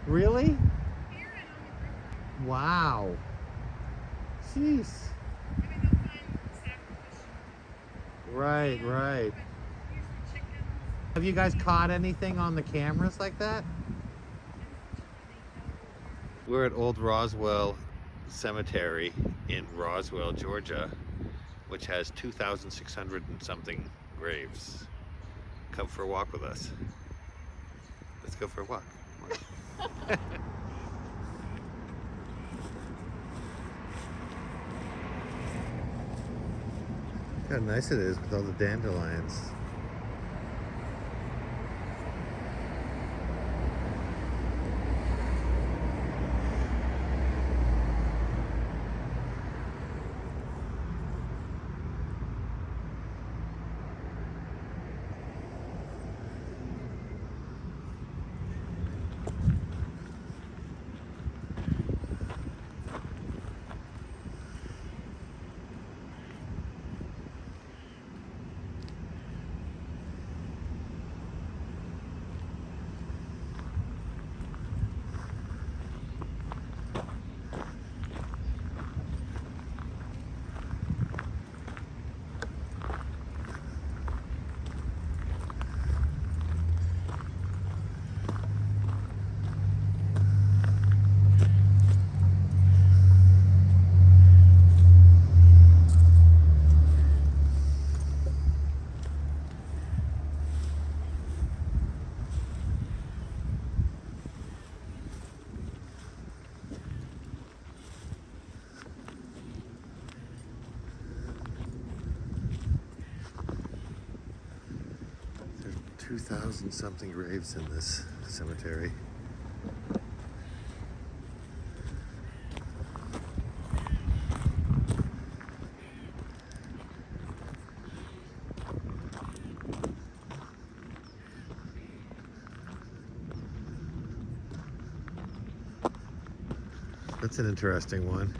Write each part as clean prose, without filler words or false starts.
Really? Wow. Jeez. Right, right. Have you guys caught anything on the cameras like that? We're at Old Roswell Cemetery in Roswell, Georgia, which has 2,600 and something graves. Come for a walk with us. Let's go for a walk. Look how nice it is with all the dandelions. There's 2,000 something graves in this cemetery. That's an interesting one.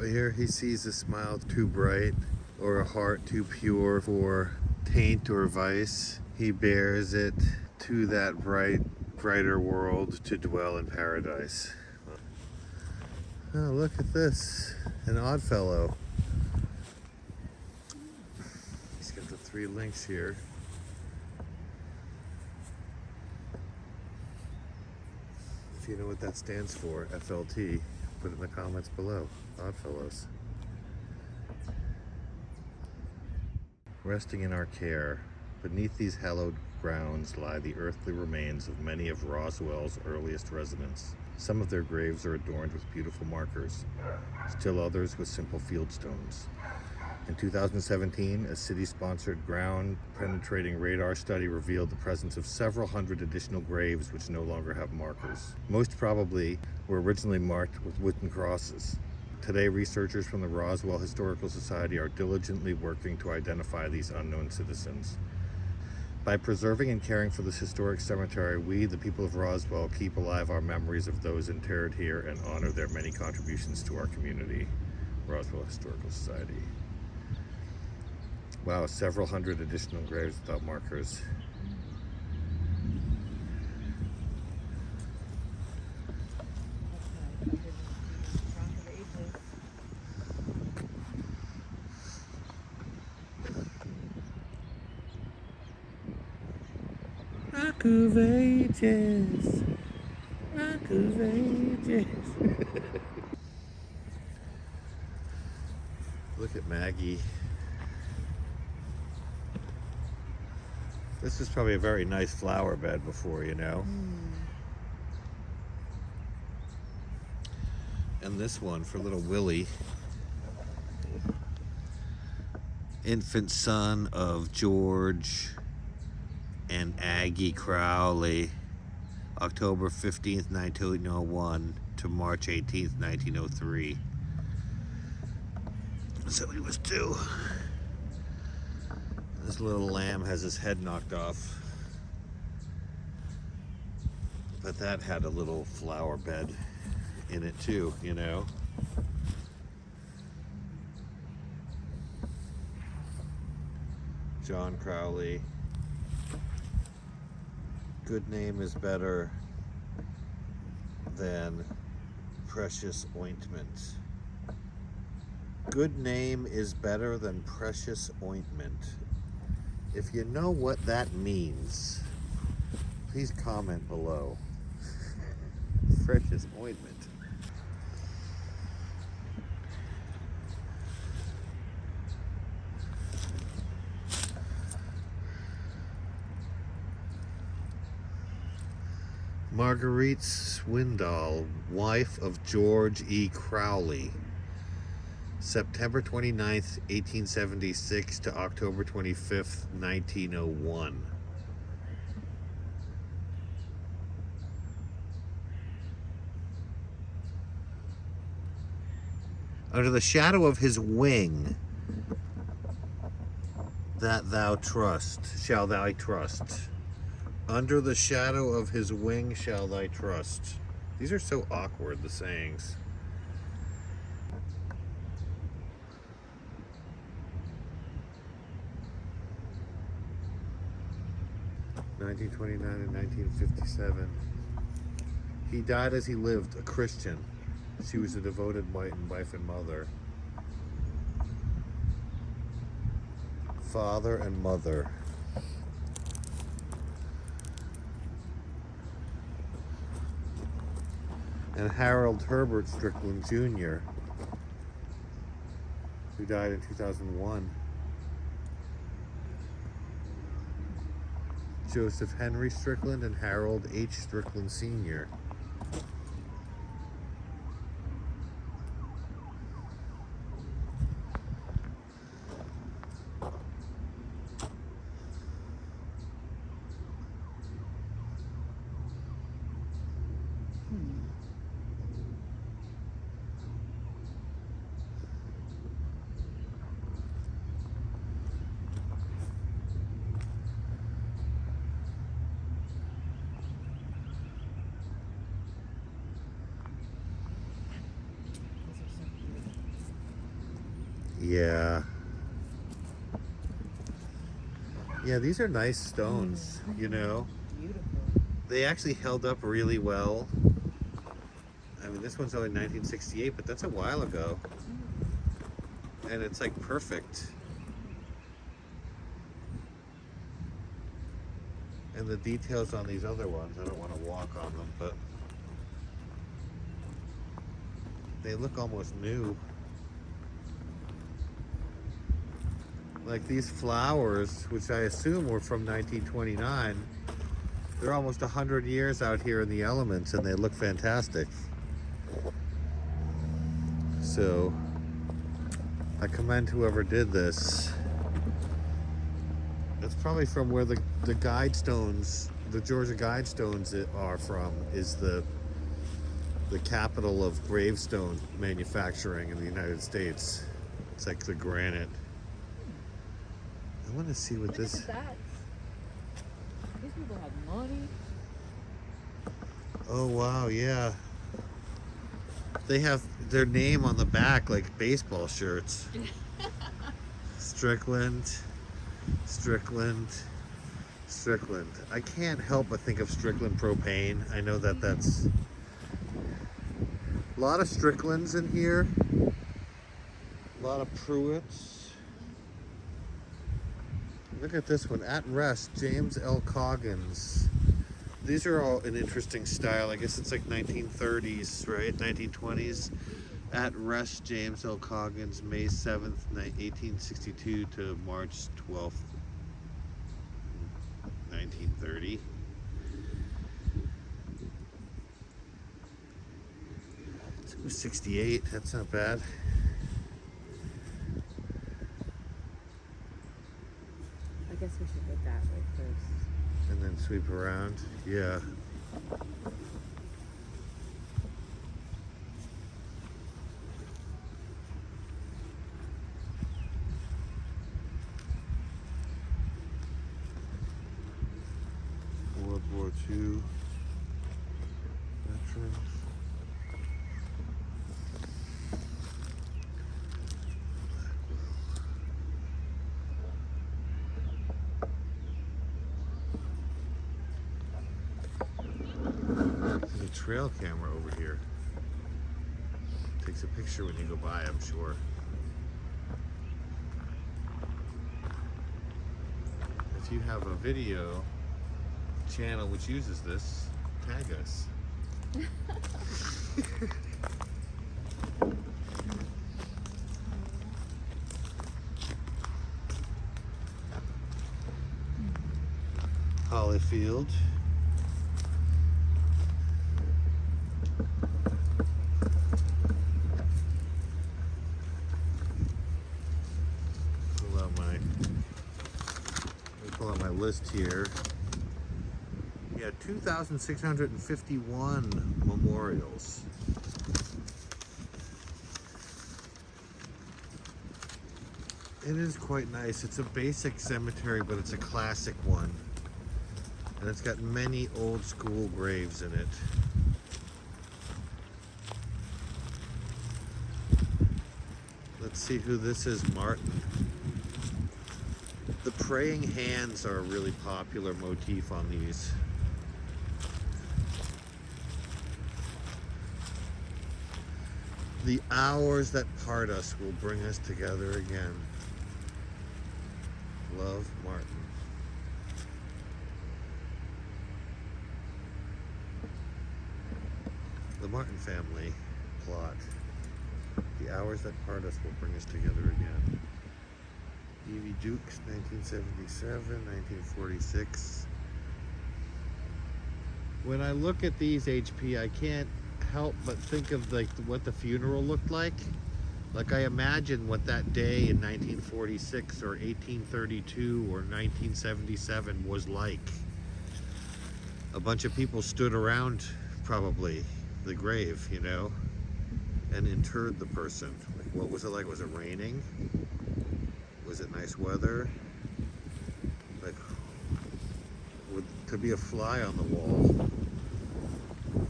Here he sees a smile too bright or a heart too pure for taint or vice. He bears it to that brighter world to dwell in paradise. Oh, look at this, an odd fellow. He's got the 3 links here. If you know what that stands for, FLT, put it in the comments below. Oddfellows. Resting in our care, beneath these hallowed grounds lie the earthly remains of many of Roswell's earliest residents. Some of their graves are adorned with beautiful markers, still others with simple field stones. In 2017, a city-sponsored ground-penetrating radar study revealed the presence of several hundred additional graves which no longer have markers. Most probably were originally marked with wooden crosses. Today, researchers from the Roswell Historical Society are diligently working to identify these unknown citizens. By preserving and caring for this historic cemetery, we, the people of Roswell, keep alive our memories of those interred here and honor their many contributions to our community. Roswell Historical Society. Wow, several hundred additional graves without markers. Rock of Ages. Rock of Ages. Look at Maggie. This is probably a very nice flower bed before, you know. And this one for little Willie, infant son of George and Maggie Crowley, October 15th, 1901 to March 18th, 1903. So he was 2. This little lamb has his head knocked off. But that had a little flower bed in it too, you know. John Crowley. Good name is better than precious ointment. Good name is better than precious ointment. If you know what that means, please comment below. Precious ointment. Marguerite Swindoll, wife of George E. Crowley, September 29th, 1876 to October 25th, 1901. Under the shadow of his wing, that thou trust, shall thou trust. Under the shadow of his wing shall thy trust. These are so awkward, the sayings. (1929 and 1957). He died as he lived, a Christian. She was a devoted wife and mother. Father and mother. And Harold Herbert Strickland Jr., who died in 2001. Joseph Henry Strickland and Harold H. Strickland Sr. Yeah. Yeah, these are nice stones, you know. Beautiful. They actually held up really well. I mean, this one's only 1968, but that's a while ago. And it's like perfect. And the details on these other ones, I don't want to walk on them, but they look almost new. Like these flowers, which I assume were from 1929, they're almost 100 years out here in the elements and they look fantastic. So I commend whoever did this. It's probably from where the guide stones, the Georgia guide stones are from, is the capital of gravestone manufacturing in the United States. It's like the granite. I want to see what this. Look at that. These people have money. Oh wow, yeah. They have their name on the back like baseball shirts. Strickland, Strickland, Strickland. I can't help but think of Strickland propane. I know that that's a lot of Stricklands in here. A lot of Pruitts. Look at this one, At Rest, James L. Coggins. These are all an interesting style. I guess it's like 1930s, right? 1920s. At Rest, James L. Coggins, May 7th, 1862 to March 12th, 1930. So it was 68, that's not bad. I guess we should go that way first. And then sweep around, yeah. World War II. trail camera over here. Takes a picture when you go by, I'm sure. If you have a video channel which uses this, tag us. Hollyfield. Pull out my list here. Yeah, 2,651 memorials. It is quite nice. It's a basic cemetery, but it's a classic one. And it's got many old school graves in it. Let's see who this is, Martin. The praying hands are a really popular motif on these. The hours that part us will bring us together again. Love, Martin. The Martin family plot. The hours that part us will bring us together again. E.V. Dukes, 1977, 1946. When I look at these HP, I can't help but think of like what the funeral looked like. Like I imagine what that day in 1946 or 1832 or 1977 was like. A bunch of people stood around probably the grave, you know, and interred the person. Like, what was it like? Was it raining? Was it nice weather? Like, to be a fly on the wall,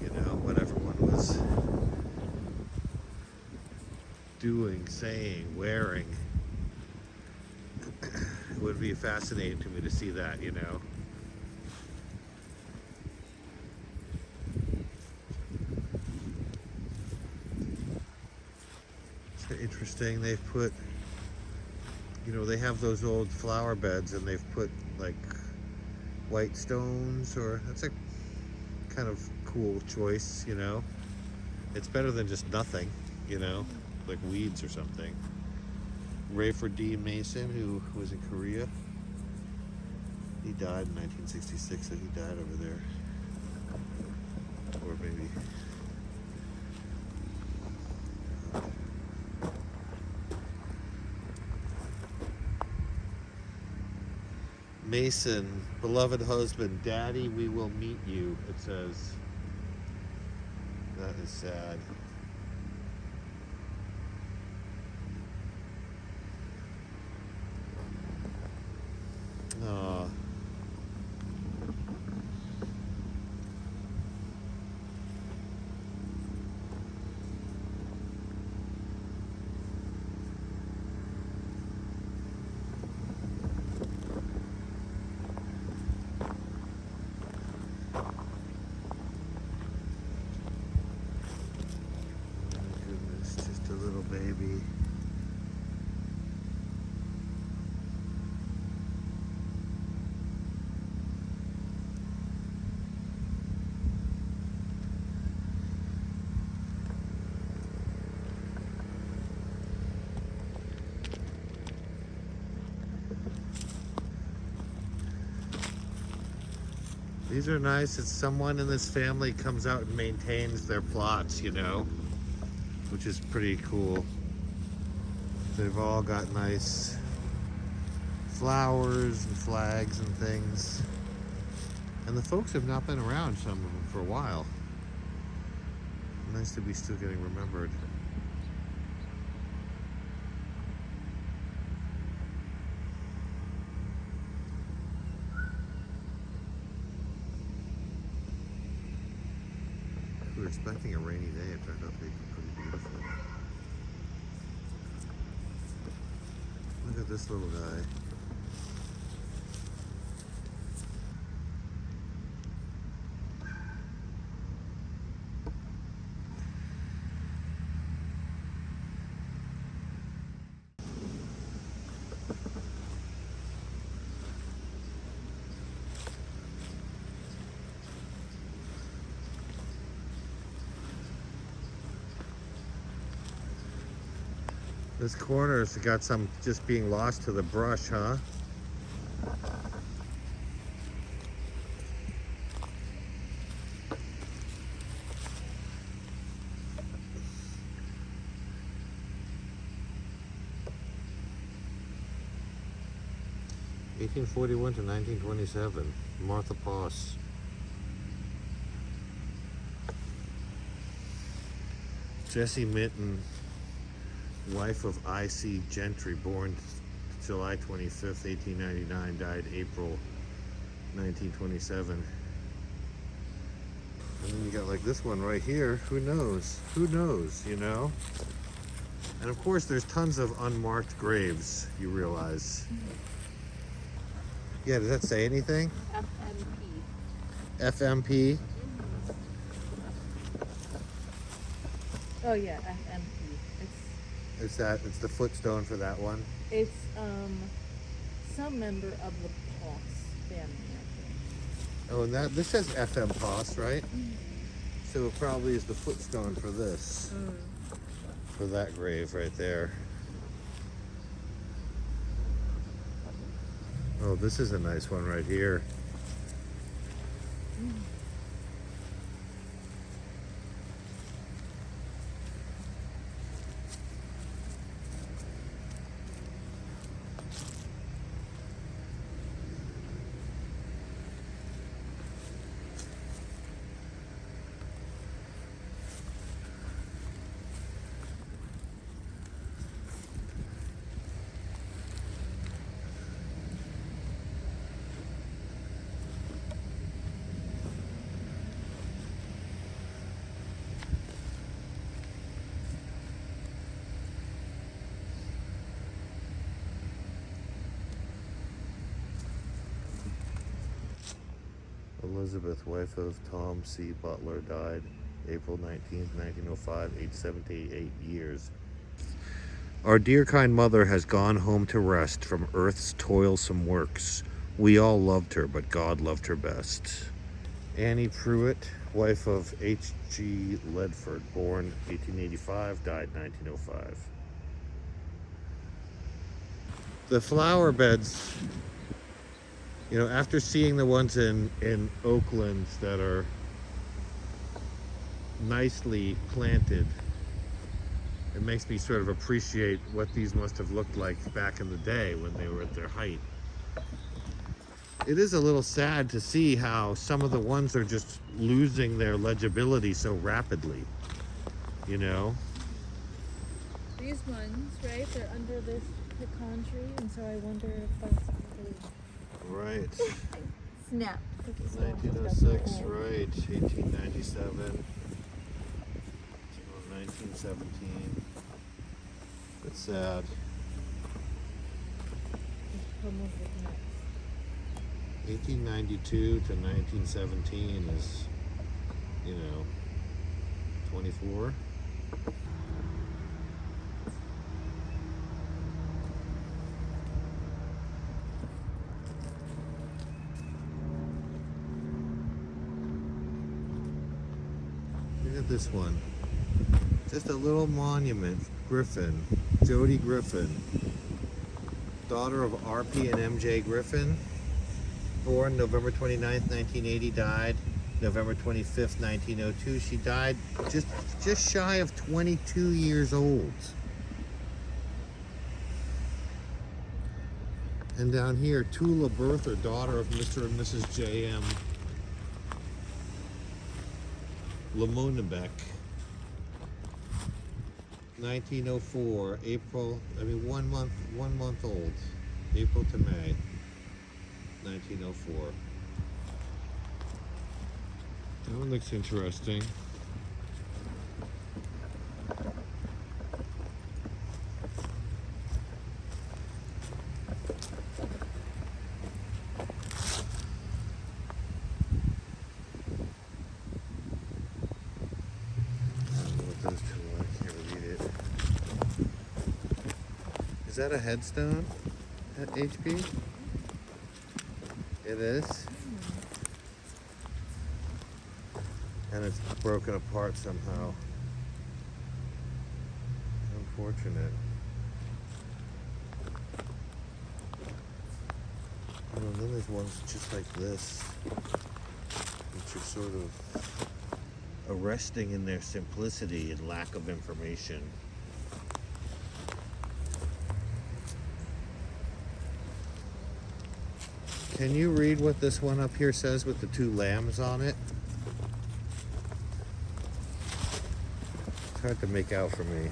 you know, what everyone was doing, saying, wearing. It would be fascinating to me to see that, you know. It's interesting. They've put, you know, they have those old flower beds and they've put like white stones, or that's a kind of cool choice, you know. It's better than just nothing, you know, like weeds or something. Rayford D. Mason, who was in Korea, he died in 1966, so he died over there. Or maybe Mason, beloved husband, Daddy, we will meet you, it says. That is sad. Aw. Just a little baby. These are nice. It's someone in this family comes out and maintains their plots, you know, which is pretty cool. They've all got nice flowers and flags and things. And the folks have not been around, some of them, for a while. Nice to be still getting remembered. We were expecting a rainy day. It turned out to be pretty beautiful. Look at this little guy. This corner's got some just being lost to the brush, huh? (1841 to 1927). Martha Poss. Jessie Minton, wife of I.C. Gentry, born July 25th, 1899, died April 1927. And then you got like this one right here. Who knows? Who knows, you know? And of course, there's tons of unmarked graves, you realize. Yeah, does that say anything? FMP. FMP? Oh yeah, FMP. It's the footstone for that one? It's some member of the Poss family, I think. Oh, and this says FM Poss, right? So it probably is the footstone for this. For that grave right there. Oh, this is a nice one right here. Elizabeth, wife of Tom C. Butler, died April 19th, 1905, aged 78 years. Our dear kind mother has gone home to rest from earth's toilsome works. We all loved her, but God loved her best. Annie Pruitt, wife of H.G. Ledford, born 1885, died 1905. The flower beds, you know, after seeing the ones in Oakland that are nicely planted, it makes me sort of appreciate what these must have looked like back in the day when they were at their height. It is a little sad to see how some of the ones are just losing their legibility so rapidly, you know? These ones, right? They're under this pecan tree, and so I wonder if that's Right. snap. 1906, right. 1897. 1917. It's sad. 1892 to 1917 is, you know, 24. Look at this one. Just a little monument. Griffin. Jody Griffin. Daughter of R.P. and M.J. Griffin. Born November 29th, 1980. Died November 25th, 1902. She died just shy of 22 years old. And down here, Tula Bertha, daughter of Mr. and Mrs. J.M. Lamonebeck. 1904, April, 1 month old. April to May, 1904. That one looks interesting. Is that a headstone at HP? It is. And it's broken apart somehow. Unfortunate. then there's ones just like this, which are sort of arresting in their simplicity and lack of information. Can you read what this one up here says with the two lambs on it? It's hard to make out for me.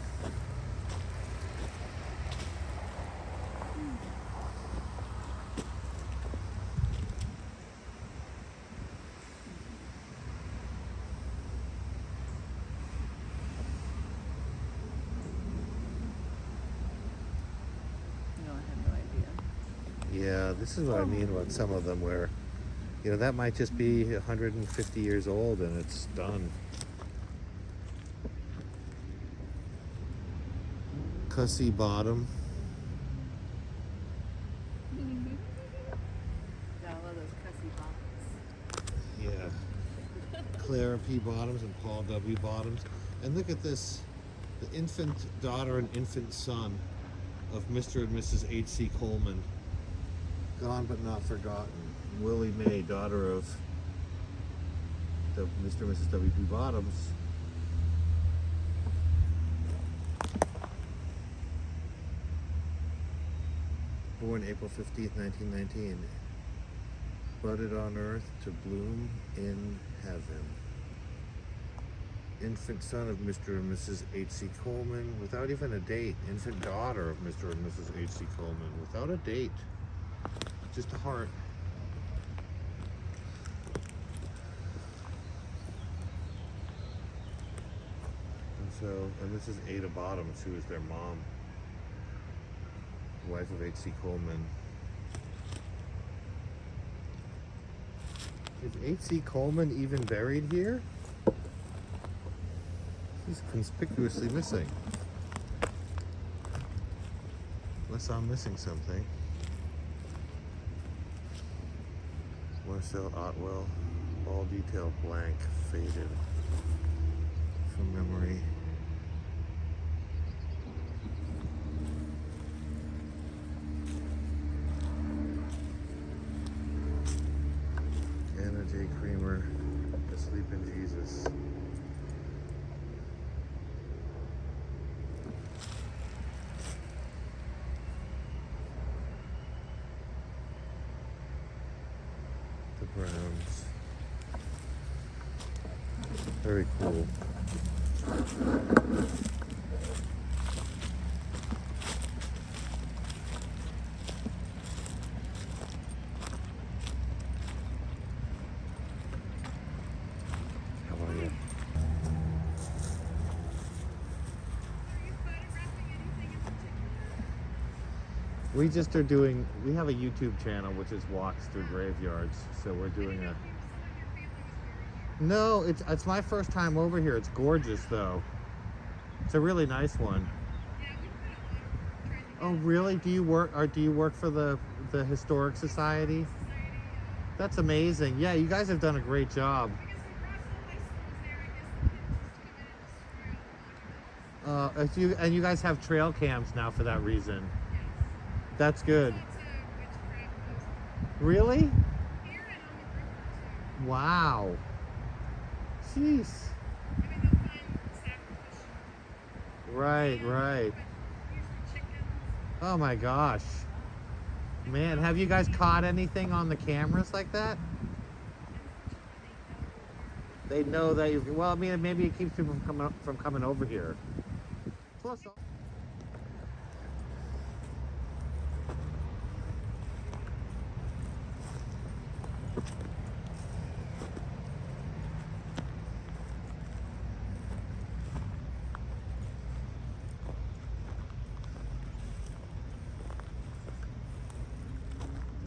No, I have no idea. Yeah, this is what I mean about some of them where, you know, that might just be 150 years old and it's done. Cussy bottom. Yeah, I love those cussy bottoms. Yeah. Clara P. Bottoms and Paul W. Bottoms. And look at this, the infant daughter and infant son of Mr. and Mrs. H.C. Coleman. Gone but not forgotten. Willie Mae, daughter of Mr. and Mrs. W.P. Bottoms. Born April 15th, 1919. Budded on earth to bloom in heaven. Infant son of Mr. and Mrs. H.C. Coleman, without even a date. Infant daughter of Mr. and Mrs. H.C. Coleman, without a date. Just a heart. And this is Ada Bottoms, who is their mom, wife of H.C. Coleman. Is H.C. Coleman even buried here? He's conspicuously missing. Unless I'm missing something. Marcel Otwell, all detail blank, faded from memory. Anna J. Creamer, Asleep in Jesus. The Browns. Very cool. How are you? We just are doing, we have a YouTube channel which is walks through graveyards, so we're doing a... No, it's my first time over here. It's gorgeous though. It's a really nice one. Oh really? Do you work for the Historic Society? That's amazing. Yeah, you guys have done a great job. And you guys have trail cams now for that reason. That's good. Really? Wow. Jeez. Right, right. Oh my gosh. Man, have you guys caught anything on the cameras like that? They know that you, well, I mean, maybe it keeps people from coming over here. Plus,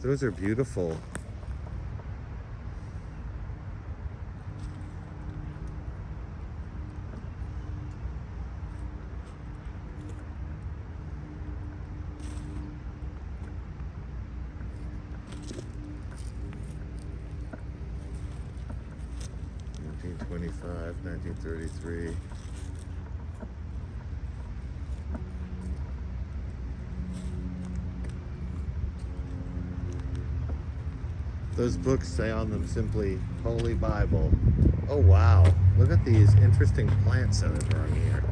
those are beautiful. '25, 1933. Those books say on them simply Holy Bible. Oh wow, look at these interesting plants that are growing here.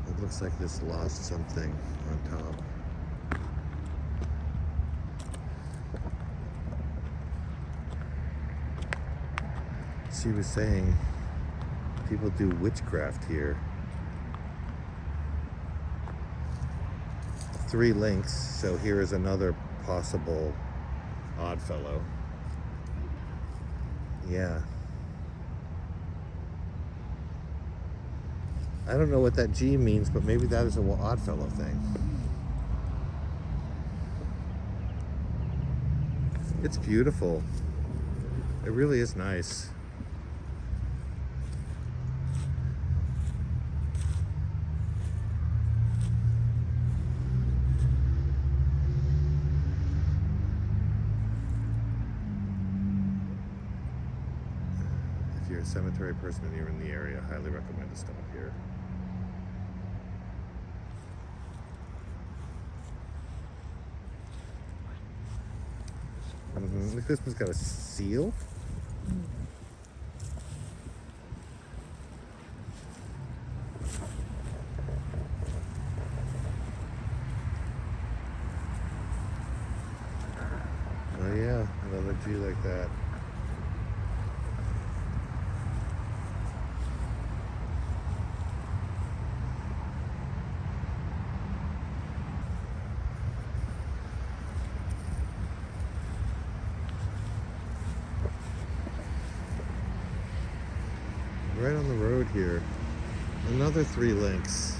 It looks like this lost something on top. She was saying people do witchcraft here. 3 links, so here is another possible odd fellow. Yeah. I don't know what that G means, but maybe that is an odd fellow thing. It's beautiful. It really is nice. If you're a cemetery person and you're in the area, I highly recommend to stop here. Look, this one's got a seal. Oh yeah, another G like that. Right on the road here, another 3 links.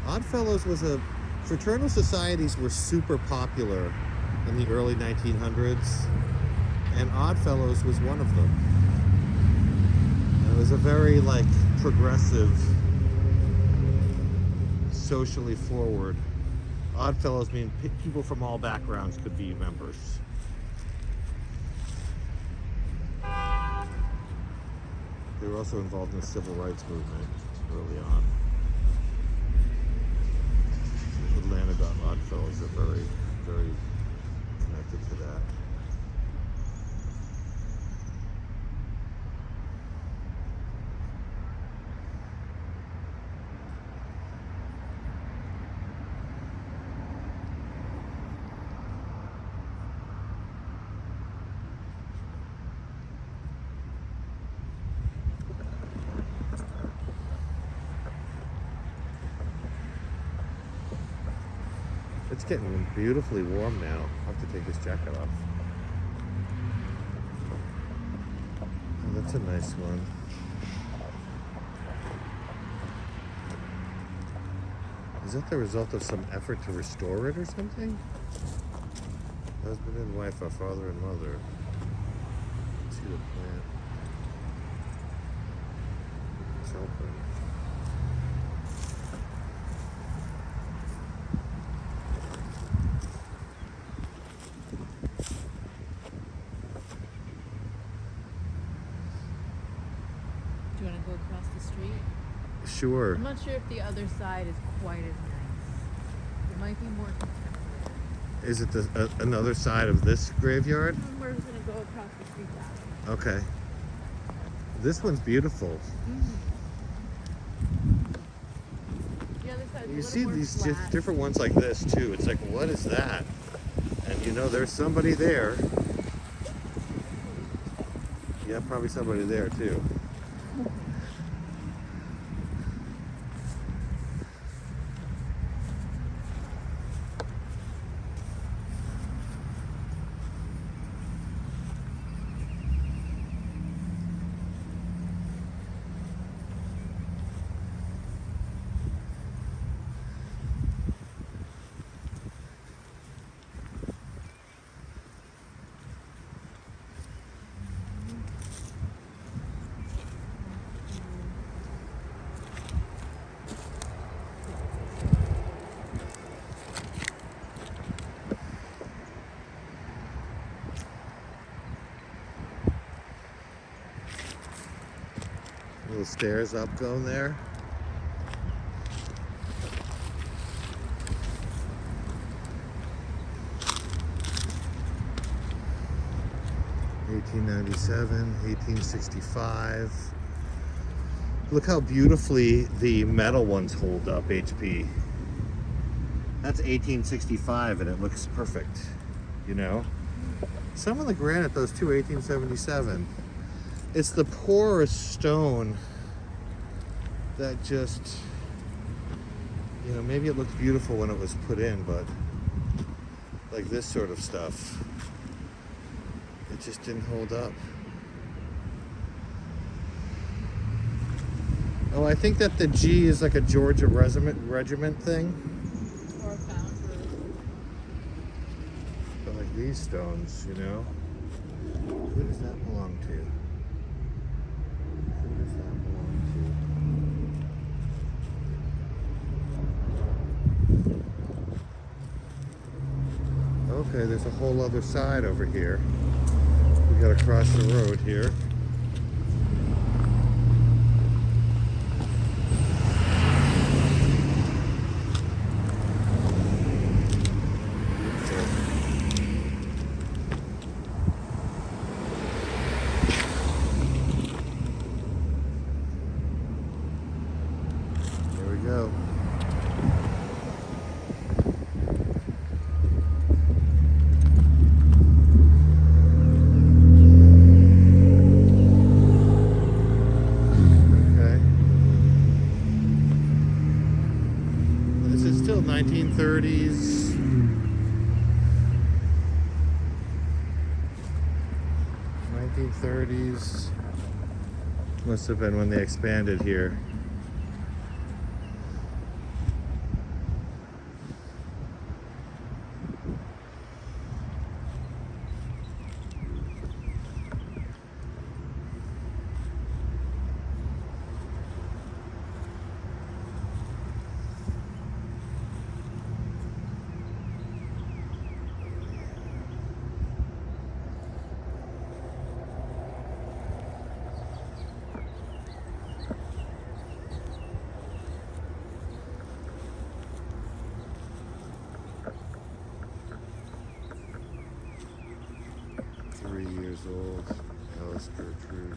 Oddfellows was fraternal societies were super popular in the early 1900s, and Oddfellows was one of them. And it was a very progressive, socially forward. Oddfellows mean people from all backgrounds could be members. They were also involved in the civil rights movement early on. Atlanta got Oddfellows are very, very connected to that. It's getting beautifully warm now. I'll have to take this jacket off. Oh, that's a nice one. Is that the result of some effort to restore it or something? Husband and wife, a father and mother. Let's see the plant. It's open. Do you want to go across the street? Sure. I'm not sure if the other side is quite as nice. It might be more contemporary. Is it another side of this graveyard? We're going to go across the street that way. Okay. This one's beautiful. The other side is a You little see more these flat. different ones like this too. It's like, what is that? And you know there's somebody there. Yeah, probably somebody there too. stairs up going there. (1897), 1865. Look how beautifully the metal ones hold up, HP. That's 1865 and it looks perfect, you know? Some of the granite, those two, 1877. It's the porous stone that just, you know, maybe it looked beautiful when it was put in, but like this sort of stuff, it just didn't hold up. Oh, I think that the G is like a Georgia regiment thing. Or foundry. But like these stones, you know? Who does that belong to? Who does that belong to? Okay, there's a whole other side over here. We gotta cross the road here. There we go. Okay. This is still 1930s. 1930s. Must have been when they expanded here. Old Alice Gertrude.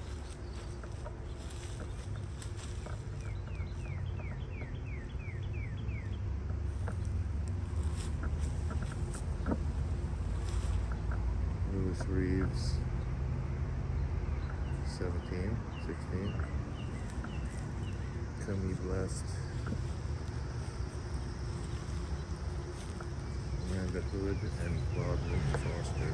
Louis Reeves. 17, 16. Come ye blessed. Amanda Hood and Claude William Foster.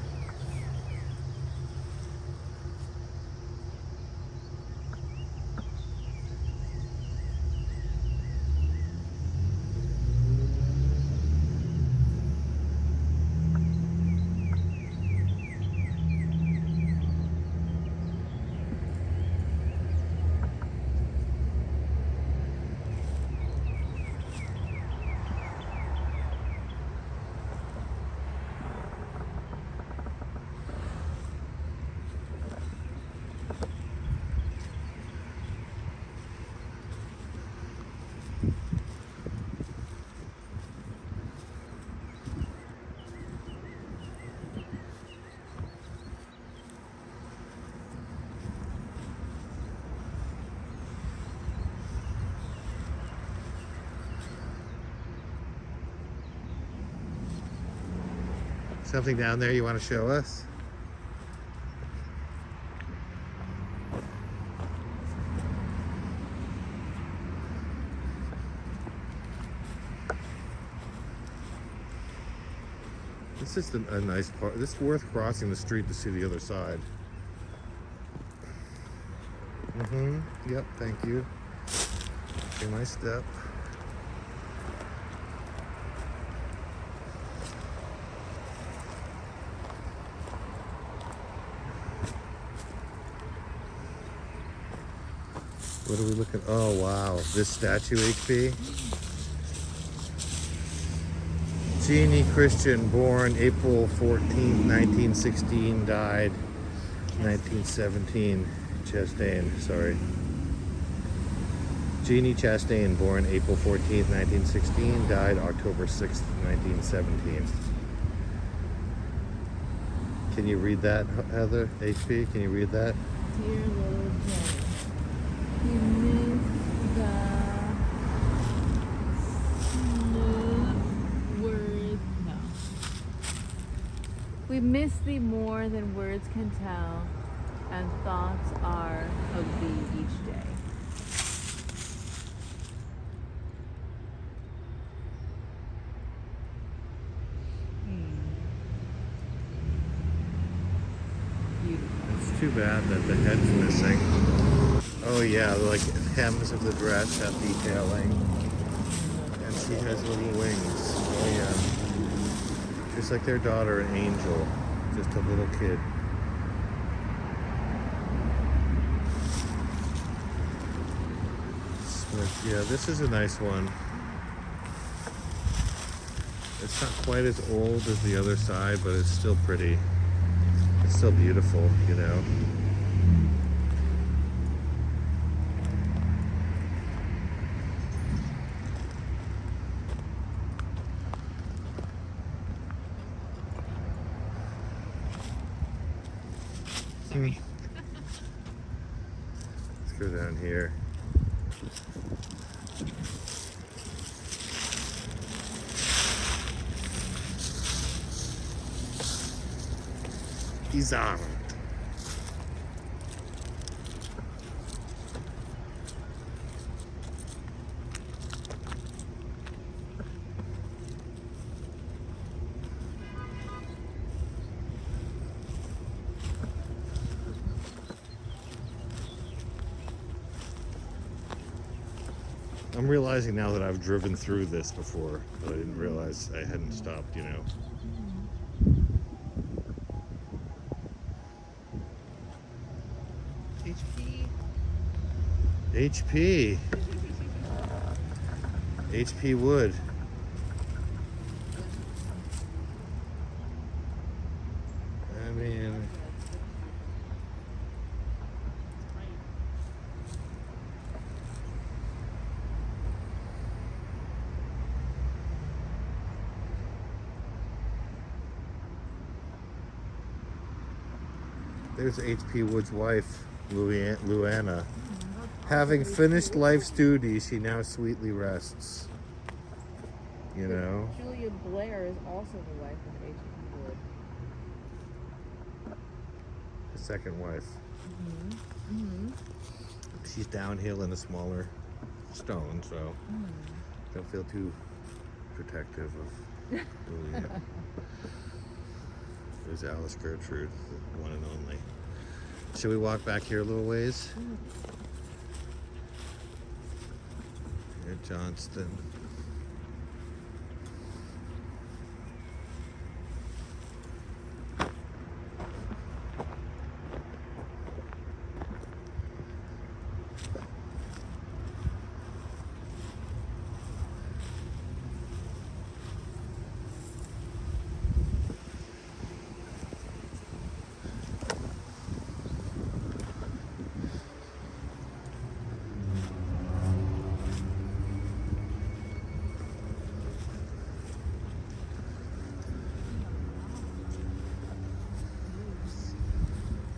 Something down there you want to show us? This is a nice part. This is worth crossing the street to see the other side. Yep, thank you. Okay, my step. What are we looking? Oh wow, this statue, HP. Jeannie Christian, born April 14, 1916, died 1917. Chastain, sorry. Jeannie Chastain, born April 14th, 1916, died October 6th, 1917. Can you read that, Heather? HP, can you read that? Dear little Jenny, we miss the smooth word. No. We miss thee more than words can tell, and thoughts are of thee each day. It's too bad that the head's missing. Oh yeah, like hems of the dress have detailing. And she has little wings. Oh yeah. Just like their daughter, an angel. Just a little kid. But yeah, this is a nice one. It's not quite as old as the other side, but it's still pretty. It's still beautiful, you know. Sorry. Let's go down here. He's armed. I'm realizing now that I've driven through this before, but I didn't realize I hadn't stopped, you know. HP. HP Wood. I mean, there's HP Wood's wife, Luana. Having finished life's duties, she now sweetly rests. You know? Julia Blair is also the wife of H.P. Wood. The second wife. She's downhill in a smaller stone, so don't feel too protective of Julia. There's Alice Gertrude, the one and only. Should we walk back here a little ways? Here, Johnston.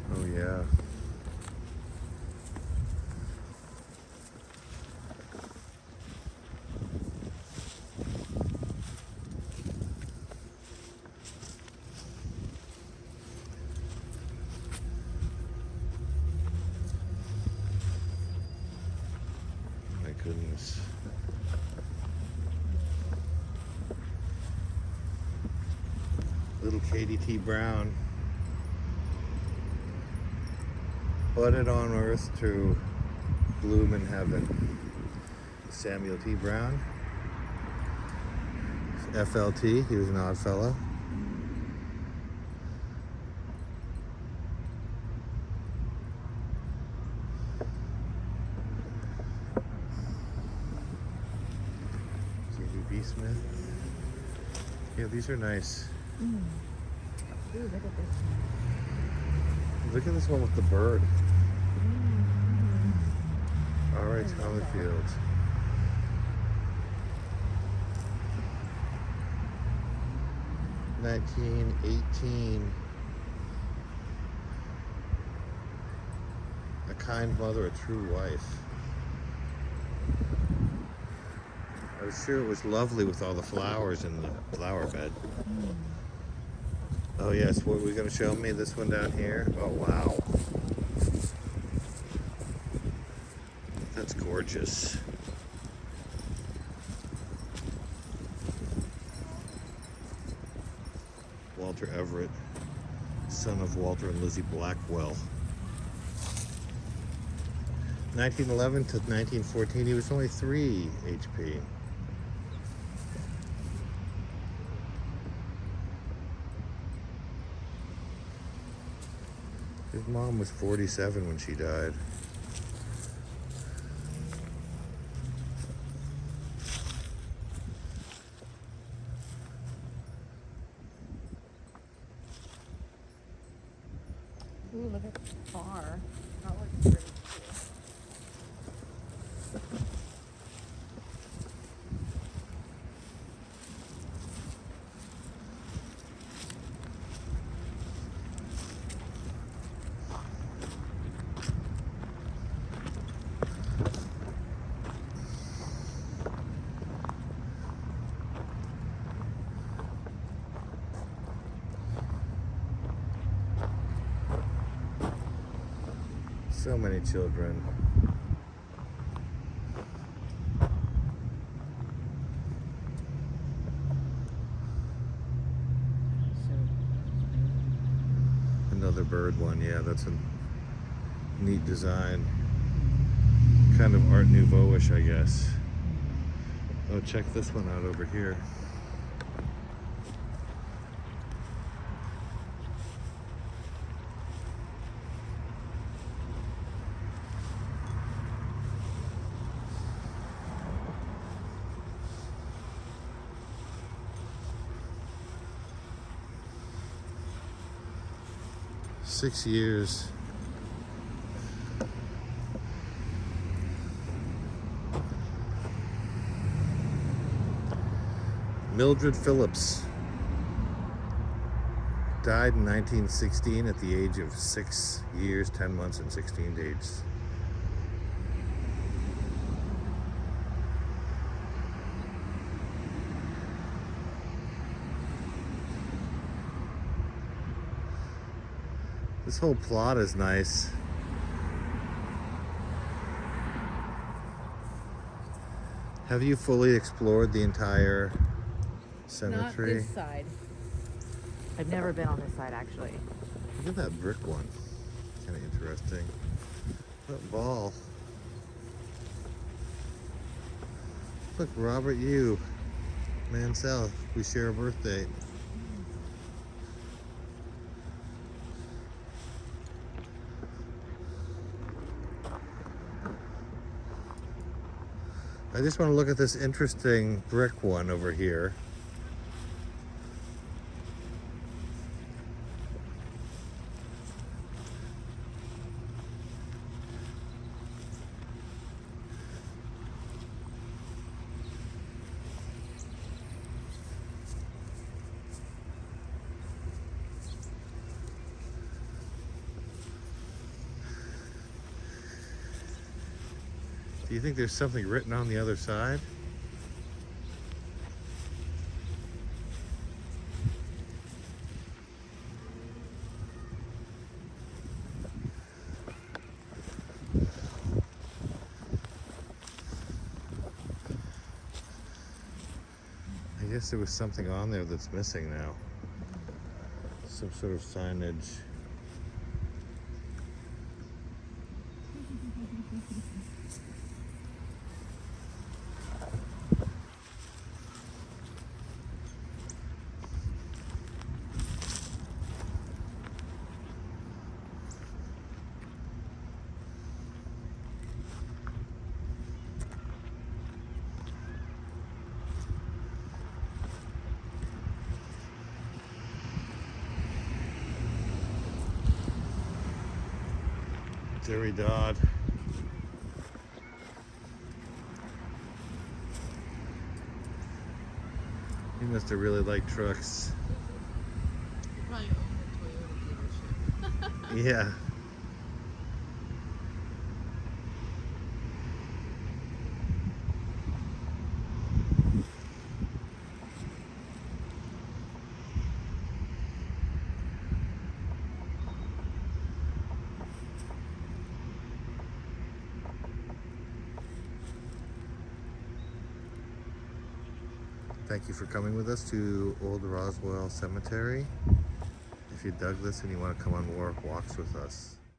Oh yeah. My goodness. Little Katie T. Brown. Budded on earth to bloom in heaven. Samuel T. Brown. FLT, he was an odd fellow. J.B. Smith. Yeah, these are nice. Ooh, look at this one. Look at this one with the bird. R.A. I love Tommy that. Fields. (1918). A kind mother, a true wife. I was sure it was lovely with all the flowers in the flower bed. Oh yes, what were we going to show me? This one down here? Oh wow. That's gorgeous. Walter Everett, son of Walter and Lizzie Blackwell. 1911 to 1914, he was only 3 HP. His mom was 47 when she died. Ooh, look at the car. That looks pretty cool. 'So many children. Another bird one, yeah, that's a neat design. Kind of Art Nouveau-ish, I guess. Oh, check this one out over here. Six years. Mildred Phillips died in 1916 at the age of 6 years, 10 months, and 16 days. This whole plot is nice. Have you fully explored the entire cemetery? Not this side. I've never been on this side, actually. Look at that brick one. Kind of interesting. That ball. Look, Robert Yu Mansell. We share a birthday. I just want to look at this interesting brick one over here. Do you think there's something written on the other side? I guess there was something on there that's missing now. Some sort of signage. Jerry Dodd. He must have really liked trucks. He probably owned a Toyota dealership. Yeah. Thank you for coming with us to Old Roswell Cemetery. If you dug this and you want to come on more walks with us,